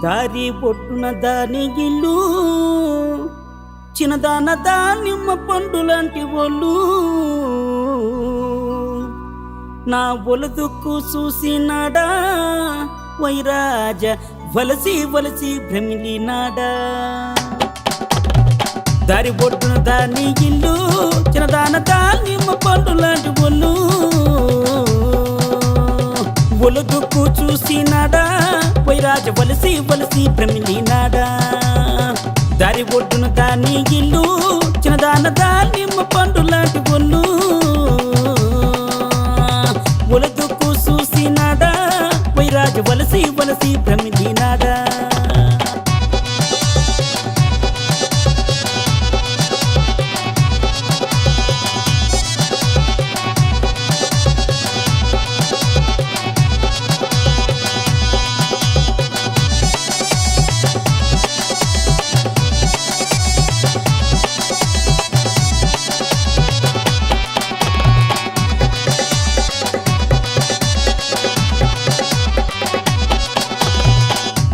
దారి పొట్టున దాని ఇల్లు చిన్నదాన దానిమ్మ పండు లాంటి ఒళ్ళు నా ఒలదుక్కు చూసినాడా వైరాజ వలసి వలసి భ్రమిలినాడా దారి పొట్టున దాని ఇల్లు చిన్నదాన దానిమ్మ పండు లాంటి ఒళ్ళు ఒలదుక్కు చూసినాడా వైరాజ వలసి వలసి భ్రమిలినాడా దారి ఒడ్డున దాని ఇల్లు చిన్నదాన దానిమ్మ పండు లాంటి ఒళ్ళు ఒలదుక్కు చూసినాడా వైరాజ వలసి వలసి భ్రమిలినాడా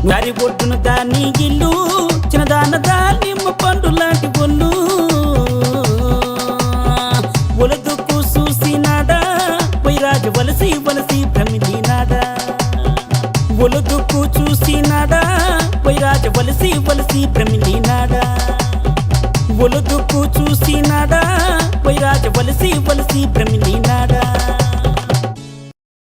దారి ఒడ్డున దాని ఇల్లు చిన్నదాన దానిమ్మ పండు లాంటి ఒళ్ళు ఒలదుక్కు చూసినాడా వైరాజ వలసి వలసి భ్రమిలినాడా ఒలదుక్కు చూసినాడా వైరాజ వలసి వలసి భ్రమిలినాడా ఒలదుక్కు చూసినాడా వైరాజ వలసి వలసి భ్రమిలినాడా